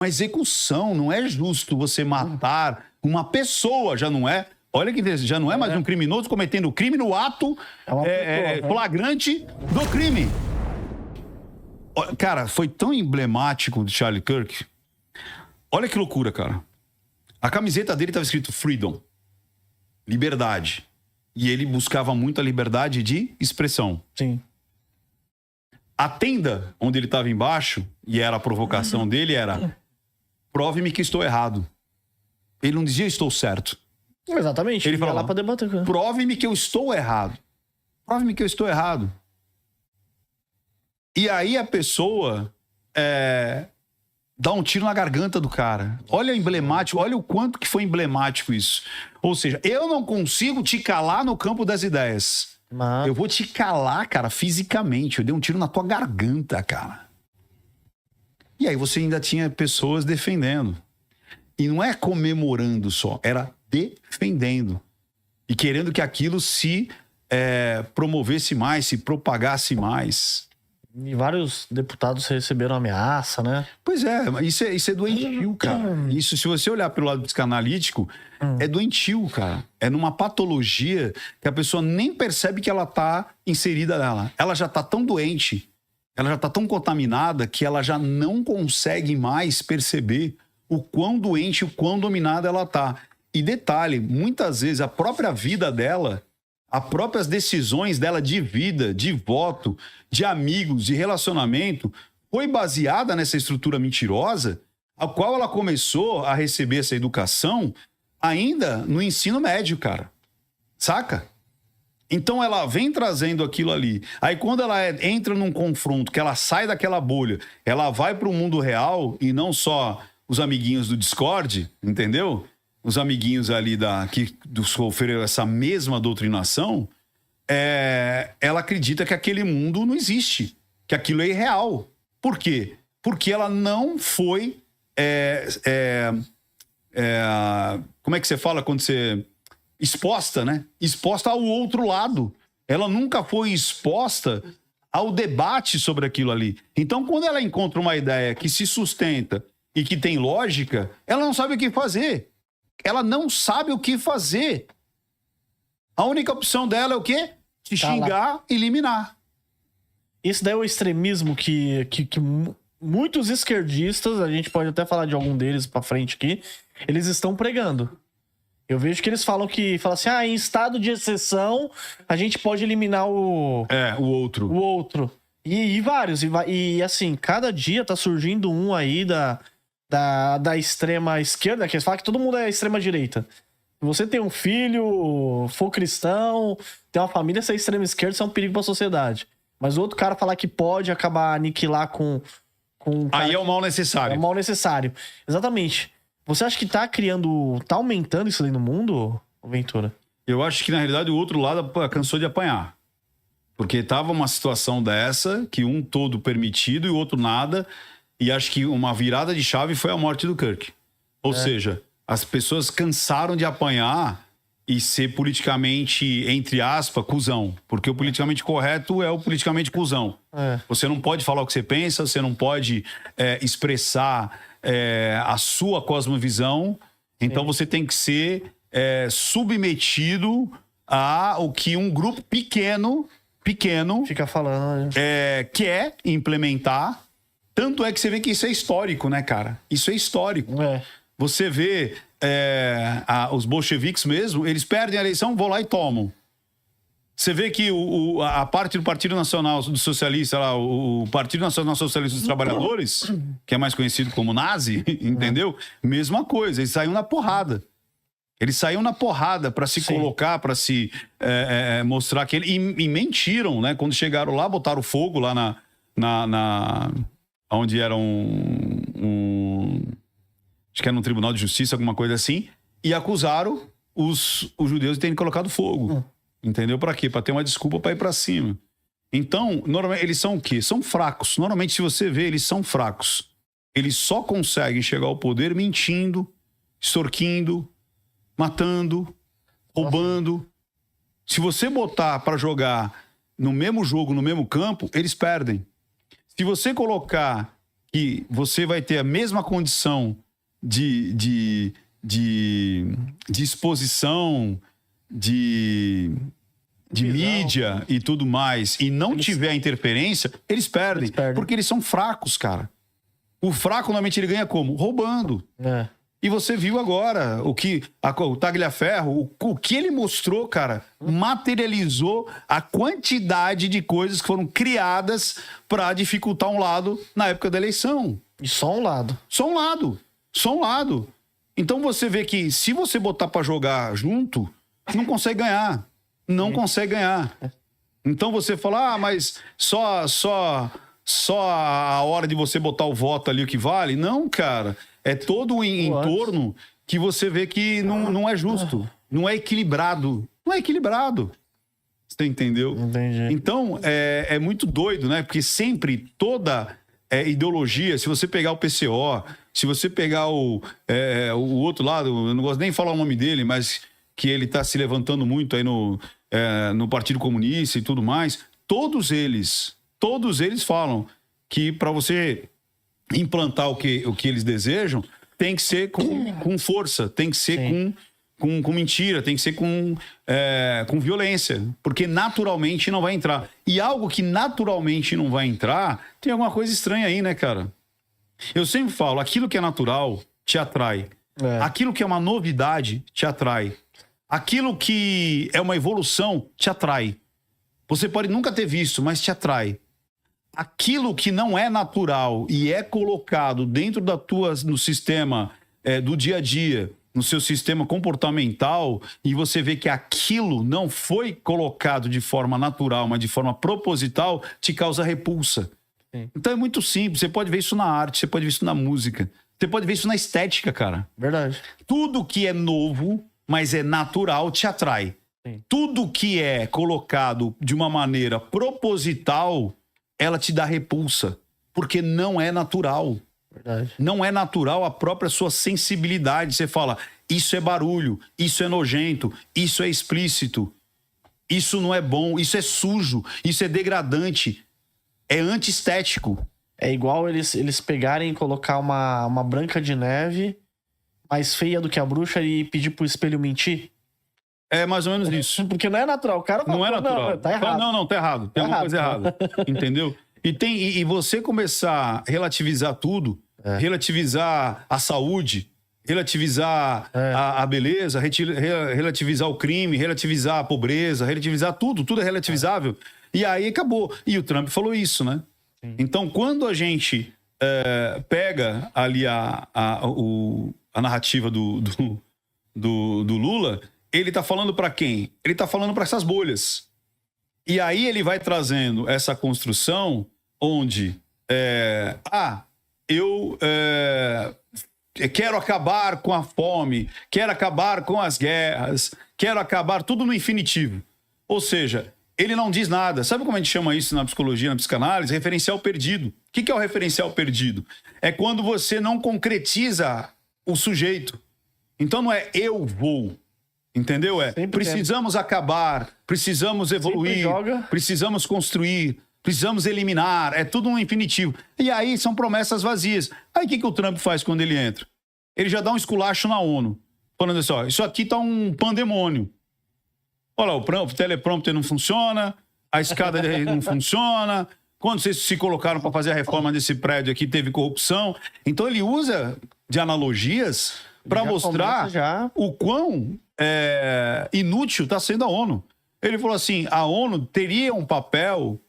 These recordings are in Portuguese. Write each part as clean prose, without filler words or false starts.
uma execução. Não é justo você matar uma pessoa, já não é. Olha que interessante, já não é mais um criminoso cometendo crime no ato flagrante do crime. Cara, foi tão emblemático de Charlie Kirk. Olha que loucura, cara. A camiseta dele estava escrito Freedom, liberdade. E ele buscava muito a liberdade de expressão. Sim. A tenda onde ele estava embaixo, e era a provocação dele, era: prove-me que estou errado. Ele não dizia estou certo. Exatamente. Ele falava lá para debater. Prove-me que eu estou errado. Prove-me que eu estou errado. E aí a pessoa dá um tiro na garganta do cara. Olha emblemático, olha o quanto que foi emblemático isso. Ou seja, eu não consigo te calar no campo das ideias. Mas... eu vou te calar, cara, fisicamente. Eu dei um tiro na tua garganta, cara. E aí você ainda tinha pessoas defendendo. E não é comemorando só, era defendendo. E querendo que aquilo se promovesse mais, se propagasse mais. E vários deputados receberam ameaça, né? Pois é, isso é doentio, cara. Isso, se você olhar pelo lado psicanalítico, é doentio, cara. É numa patologia que a pessoa nem percebe que ela tá inserida nela. Ela já tá tão doente, ela já tá tão contaminada que ela já não consegue mais perceber o quão doente, o quão dominada ela tá. E detalhe, muitas vezes a própria vida dela, as próprias decisões dela de vida, de voto, de amigos, de relacionamento, foi baseada nessa estrutura mentirosa, a qual ela começou a receber essa educação ainda no ensino médio, cara. Saca? Então ela vem trazendo aquilo ali. Aí quando ela entra num confronto, que ela sai daquela bolha, ela vai para o mundo real e não só os amiguinhos do Discord, entendeu? Os amiguinhos ali que sofreram essa mesma doutrinação, ela acredita que aquele mundo não existe, que aquilo é irreal. Por quê? Porque ela não foi... como é que você fala quando você... exposta, né? Exposta ao outro lado. Ela nunca foi exposta ao debate sobre aquilo ali. Então, quando ela encontra uma ideia que se sustenta e que tem lógica, ela não sabe o que fazer. Ela não sabe o que fazer. A única opção dela é o quê? Se xingar e eliminar. Esse daí é o extremismo que muitos esquerdistas, a gente pode até falar de algum deles pra frente aqui, eles estão pregando. Eu vejo que eles falam assim, em estado de exceção, a gente pode eliminar o outro. O outro. E vários. E assim, cada dia tá surgindo um aí da extrema esquerda, que eles falam que todo mundo é extrema direita. Se você tem um filho, for cristão, tem uma família, você é extrema esquerda, você é um perigo pra sociedade. Mas o outro cara falar que pode acabar aniquilar com aí é o mal necessário. É o mal necessário. Exatamente. Você acha que tá aumentando isso aí no mundo, Ventura? Eu acho que, na realidade, o outro lado cansou de apanhar. Porque tava uma situação dessa, que um todo permitido e o outro nada. E acho que uma virada de chave foi a morte do Kirk. Ou seja, as pessoas cansaram de apanhar e ser politicamente, entre aspas, cuzão. Porque o politicamente correto é o politicamente cuzão. Você não pode falar o que você pensa, você não pode expressar a sua cosmovisão. Então você tem que ser submetido ao que um grupo pequeno fica falando, quer implementar. Tanto é que você vê que isso é histórico, né, cara? Isso é histórico. Você vê os bolcheviques mesmo, eles perdem a eleição, vão lá e tomam. Você vê que a parte do Partido Nacional dos Socialistas, o Partido Nacional Socialista dos Trabalhadores, que é mais conhecido como nazi, entendeu? Mesma coisa, eles saíram na porrada. Eles saíram na porrada para se colocar, para se mostrar que e mentiram, né? Quando chegaram lá, botaram fogo lá onde era acho que era um tribunal de justiça, alguma coisa assim, e acusaram os judeus de terem colocado fogo. Entendeu? Para quê? Para ter uma desculpa para ir para cima. Então, normalmente, eles são o quê? São fracos. Normalmente, se você vê, eles são fracos. Eles só conseguem chegar ao poder mentindo, extorquindo, matando, roubando. Se você botar para jogar no mesmo jogo, no mesmo campo, eles perdem. Se você colocar que você vai ter a mesma condição de exposição, de Visão. mídia e tudo mais, e não tiver interferência, eles perdem. Porque eles são fracos, cara. O fraco, normalmente, ele ganha como? Roubando. É. E você viu agora o Tagliaferro, o que ele mostrou, cara, materializou a quantidade de coisas que foram criadas para dificultar um lado na época da eleição. E só um lado. Só um lado. Só um lado. Então você vê que se você botar para jogar junto, não consegue ganhar. Não consegue ganhar. Então você fala, mas só a hora de você botar o voto ali o que vale? Não, cara. É todo o entorno que você vê que não é justo. Não é equilibrado. Não é equilibrado. Você entendeu? Entendi. Então, é muito doido, né? Porque sempre toda ideologia, se você pegar o PCO, se você pegar o outro lado, eu não gosto nem de falar o nome dele, mas que ele está se levantando muito aí no Partido Comunista e tudo mais, todos eles falam que para você implantar o que eles desejam, tem que ser com força, tem que ser com mentira, tem que ser com violência, porque naturalmente não vai entrar. E algo que naturalmente não vai entrar, tem alguma coisa estranha aí, né, cara? Eu sempre falo, aquilo que é natural te atrai. Aquilo que é uma novidade te atrai. Aquilo que é uma evolução te atrai. Você pode nunca ter visto, mas te atrai. Aquilo que não é natural e é colocado dentro no sistema do dia a dia, no seu sistema comportamental, e você vê que aquilo não foi colocado de forma natural, mas de forma proposital, te causa repulsa. Sim. Então é muito simples. Você pode ver isso na arte, você pode ver isso na música, você pode ver isso na estética, cara. Verdade. Tudo que é novo, mas é natural, te atrai. Sim. Tudo que é colocado de uma maneira proposital, ela te dá repulsa, porque não é natural. Verdade. Não é natural a própria sua sensibilidade. Você fala, isso é barulho, isso é nojento, isso é explícito, isso não é bom, isso é sujo, isso é degradante, é antiestético. É igual eles pegarem e colocar uma Branca de Neve mais feia do que a bruxa e pedir pro espelho mentir. É mais ou menos isso. Porque não é natural. O cara fala, não é natural. Não, tá errado. Não, tá errado. Tem alguma coisa errada. Entendeu? E você começar a relativizar tudo, relativizar a saúde, relativizar a beleza, relativizar o crime, relativizar a pobreza, relativizar tudo é relativizável. E aí acabou. E o Trump falou isso, né? Sim. Então, quando a gente pega ali a narrativa do Lula, ele tá falando para quem? Ele tá falando para essas bolhas. E aí ele vai trazendo essa construção onde eu quero acabar com a fome, quero acabar com as guerras, quero acabar tudo no infinitivo. Ou seja, ele não diz nada. Sabe como a gente chama isso na psicologia, na psicanálise? Referencial perdido. O que é o referencial perdido? É quando você não concretiza o sujeito. Então não é eu vou. Entendeu? Precisamos acabar, precisamos evoluir, precisamos construir, precisamos eliminar. É tudo um infinitivo. E aí são promessas vazias. Aí o que o Trump faz quando ele entra? Ele já dá um esculacho na ONU. Falando assim, ó, isso aqui tá um pandemônio. Olha lá, o teleprompter não funciona, a escada não funciona. Quando vocês se colocaram para fazer a reforma desse prédio aqui, teve corrupção. Então ele usa de analogias para mostrar o quão inútil está sendo a ONU. Ele falou assim, a ONU teria um papel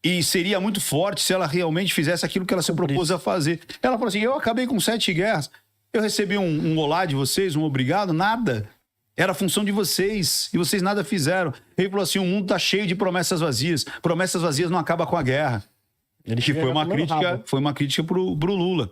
e seria muito forte se ela realmente fizesse aquilo que ela se propôs a fazer. Ela falou assim, eu acabei com 7 guerras, eu recebi um olá de vocês, um obrigado, nada. Era a função de vocês, e vocês nada fizeram. Ele falou assim, o mundo está cheio de promessas vazias não acabam com a guerra. Que foi uma crítica pro Lula.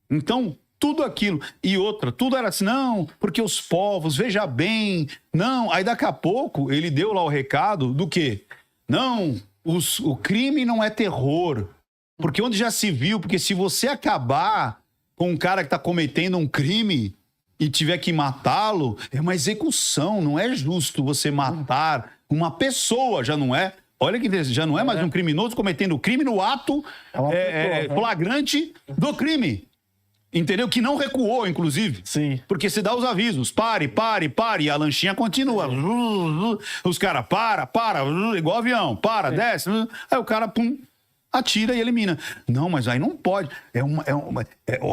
Então, tudo aquilo. E outra, tudo era assim, não, porque os povos, veja bem, não. Aí daqui a pouco ele deu lá o recado do quê? Não, o crime não é terror. Porque onde já se viu, porque se você acabar com um cara que está cometendo um crime e tiver que matá-lo, é uma execução, não é justo você matar uma pessoa, já não é? Olha que interessante, já não é mais um criminoso cometendo crime no ato flagrante do crime. Entendeu? Que não recuou, inclusive. Sim. Porque se dá os avisos, pare, e a lanchinha continua. Os caras, para, igual avião, desce. Aí o cara, pum, atira e elimina. Não, mas aí não pode.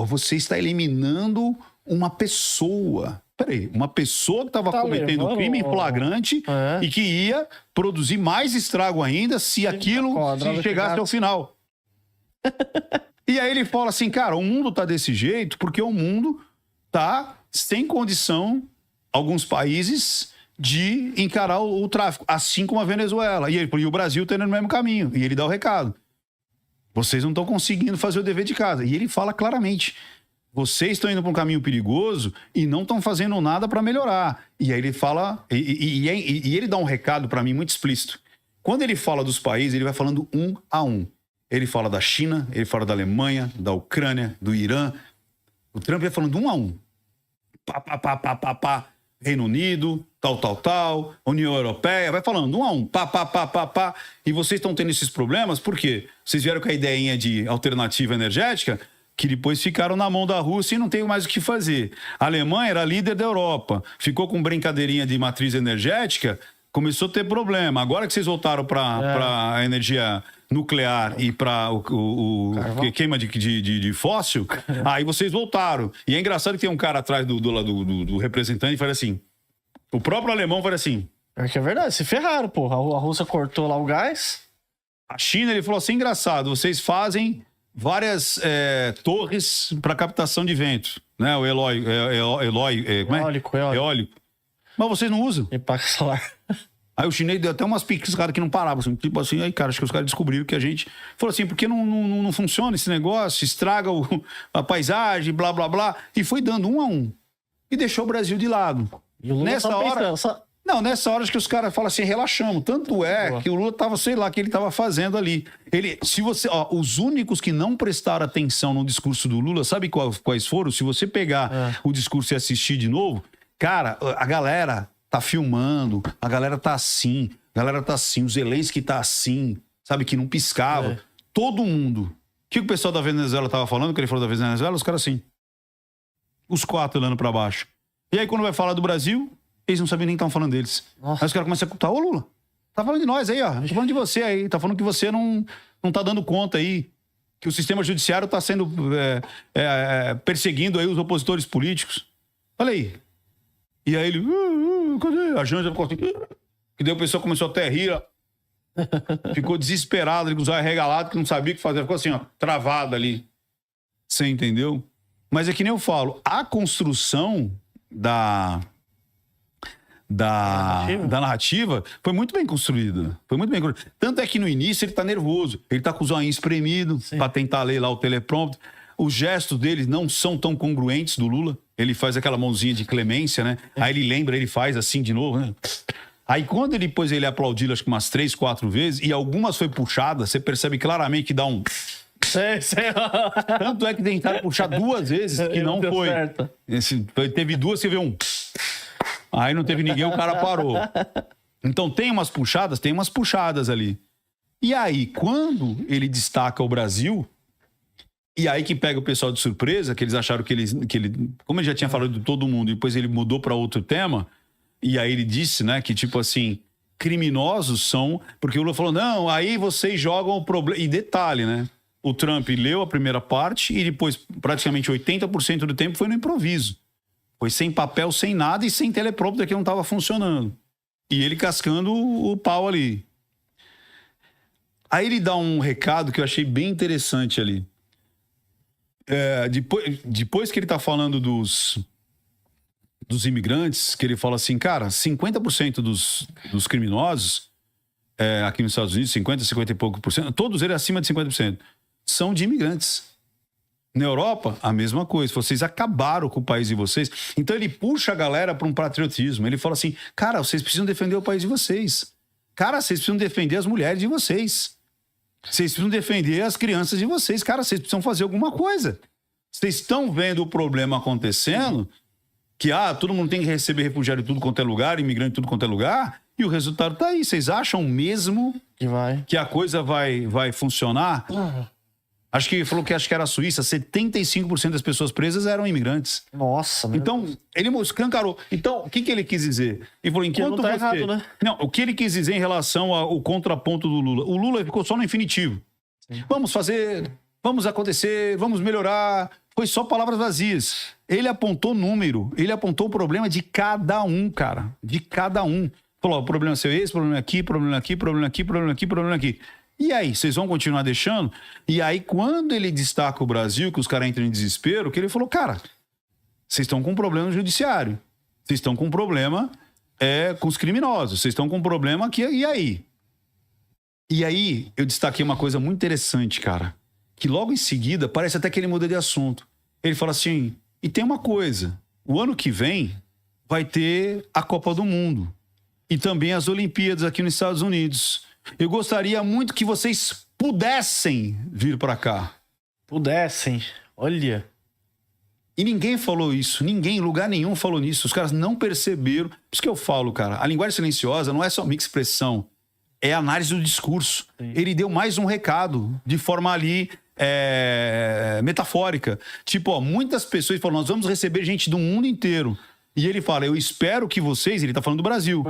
Você está eliminando uma pessoa. Peraí, uma pessoa que estava cometendo crime em flagrante e que ia produzir mais estrago ainda se aquilo chegasse ao final. E aí ele fala assim, cara, o mundo tá desse jeito porque o mundo tá sem condição, alguns países, de encarar o tráfico, assim como a Venezuela. E o Brasil tá indo no mesmo caminho. E ele dá o recado. Vocês não estão conseguindo fazer o dever de casa. E ele fala claramente, vocês estão indo para um caminho perigoso e não estão fazendo nada para melhorar. E aí ele fala, e ele dá um recado para mim muito explícito. Quando ele fala dos países, ele vai falando um a um. Ele fala da China, ele fala da Alemanha, da Ucrânia, do Irã. O Trump vai falando um a um. Reino Unido, tal. União Europeia, vai falando um a um. E vocês estão tendo esses problemas por quê? Vocês vieram com a ideinha de alternativa energética que depois ficaram na mão da Rússia e não tem mais o que fazer. A Alemanha era líder da Europa, ficou com brincadeirinha de matriz energética, começou a ter problema. Agora que vocês voltaram para a energia nuclear e para queima de fóssil, aí vocês voltaram. E é engraçado que tem um cara atrás do representante e fala assim, o próprio alemão fala assim... É que é verdade, se ferraram, porra. A Rússia cortou lá o gás. A China, ele falou assim, engraçado, vocês fazem várias torres para captação de vento, né? O eólico. Mas vocês não usam. E placa solar. Aí o chinês deu até umas piscadas que não paravam, assim, tipo assim, aí, cara, acho que os caras descobriram que a gente... Falou assim, porque não funciona esse negócio, estraga a paisagem, blá, blá, blá, e foi dando um a um. E deixou o Brasil de lado. E o Lula nessa hora... Não, nessa hora acho que os caras falam assim, relaxamos. Tanto que o Lula tava, sei lá, o que ele tava fazendo ali. Os únicos que não prestaram atenção no discurso do Lula, sabe quais foram? Se você pegar o discurso e assistir de novo, cara, a galera... tá filmando, a galera tá assim, o Zelensky tá assim, sabe, que não piscava. Todo mundo. O que o pessoal da Venezuela tava falando, que ele falou da Venezuela? Os caras assim. Os quatro olhando pra baixo. E aí quando vai falar do Brasil, eles não sabem nem que estão falando deles. Nossa. Aí os caras começam a culpar, ô Lula, tá falando de nós aí, ó, tá falando de você aí, tá falando que você não tá dando conta aí, que o sistema judiciário tá sendo perseguindo aí os opositores políticos. Olha aí. E aí ele... cadê? A Janja ficou assim... Que daí o pessoal começou até a rir, ó. Ficou desesperado, ele com os olhos arregalados, que não sabia o que fazer. Ficou assim, ó, travado ali. Você entendeu? Mas é que nem eu falo, a construção da narrativa foi muito bem construída. Tanto é que no início ele tá nervoso. Ele tá com os olhos espremidos para tentar ler lá o teleprompter. Os gestos dele não são tão congruentes do Lula. Ele faz aquela mãozinha de clemência, né? Aí ele lembra, ele faz assim de novo, né? Aí quando depois ele aplaudiu, acho que umas 3, 4 vezes, e algumas foi puxada, você percebe claramente que dá um... Tanto é que tentaram puxar 2 vezes, que não foi. Teve 2, você vê um... Aí não teve ninguém, o cara parou. Então tem umas puxadas ali. E aí, quando ele destaca o Brasil... E aí que pega o pessoal de surpresa, que eles acharam que ele... Como ele já tinha falado de todo mundo, e depois ele mudou para outro tema, e aí ele disse, né, que tipo assim, criminosos são... Porque o Lula falou, não, aí vocês jogam o problema... E detalhe, né, o Trump leu a primeira parte e depois praticamente 80% do tempo foi no improviso. Foi sem papel, sem nada e sem teleprompter que não estava funcionando. E ele cascando o pau ali. Aí ele dá um recado que eu achei bem interessante ali. Depois que ele tá falando dos imigrantes, que ele fala assim, cara, 50% dos criminosos aqui nos Estados Unidos, 50 e pouco por cento, todos eles acima de 50%, são de imigrantes. Na Europa, a mesma coisa. Vocês acabaram com o país de vocês. Então ele puxa a galera para um patriotismo. Ele fala assim, cara, vocês precisam defender o país de vocês. Cara, vocês precisam defender as mulheres de vocês. Vocês precisam defender as crianças de vocês. Cara, vocês precisam fazer alguma coisa. Vocês estão vendo o problema acontecendo, que todo mundo tem que receber refugiado em tudo quanto é lugar, imigrante em tudo quanto é lugar, E o resultado tá aí. Vocês acham mesmo Que vai. que a coisa vai funcionar? Acho que falou que acho que era a Suíça, 75% das pessoas presas eram imigrantes. Nossa, meu Então, ele escancarou. Então, o que ele quis dizer? Ele falou, Que enquanto não tá você... errado, né? Não, o que ele quis dizer em relação ao contraponto do Lula? O Lula ficou só no infinitivo. Vamos fazer, vamos acontecer, vamos melhorar. Foi só palavras vazias. Ele apontou número, ele apontou o problema de cada um, cara. De cada um. Falou, o problema é seu esse, problema aqui, problema aqui, problema aqui, problema aqui, problema aqui. E aí, vocês vão continuar deixando? E aí, quando ele destaca o Brasil, que os caras entram em desespero, que ele falou, cara, vocês estão com um problema no judiciário. Vocês estão com um problema com os criminosos. Vocês estão com um problema aqui, e aí? E aí, eu destaquei uma coisa muito interessante, cara. Que logo em seguida, parece até que ele muda de assunto. Ele fala assim, e tem uma coisa. O ano que vem vai ter a Copa do Mundo. E também as Olimpíadas aqui nos Estados Unidos. Eu gostaria muito que vocês pudessem vir para cá. Pudessem. Olha. E ninguém falou isso. Ninguém, em lugar nenhum, falou nisso. Os caras não perceberam. Por isso que eu falo, cara. A linguagem silenciosa não é só minha expressão. É análise do discurso. Sim. Ele deu mais um recado de forma ali metafórica. Tipo, ó, muitas pessoas falam, nós vamos receber gente do mundo inteiro. E ele fala, eu espero que vocês, ele tá falando do Brasil,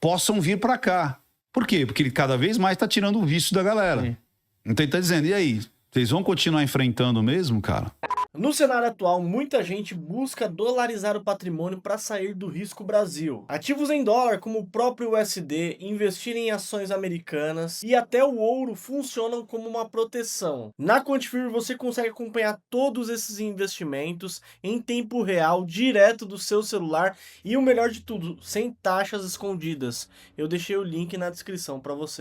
possam vir para cá. Por quê? Porque ele cada vez mais tá tirando o vício da galera. Sim. Então ele tá dizendo, e aí? Vocês vão continuar enfrentando mesmo, cara? No cenário atual, muita gente busca dolarizar o patrimônio para sair do risco Brasil. Ativos em dólar, como o próprio USD, investir em ações americanas e até o ouro funcionam como uma proteção. Na Quantifier você consegue acompanhar todos esses investimentos em tempo real, direto do seu celular e o melhor de tudo, sem taxas escondidas. Eu deixei o link na descrição para você.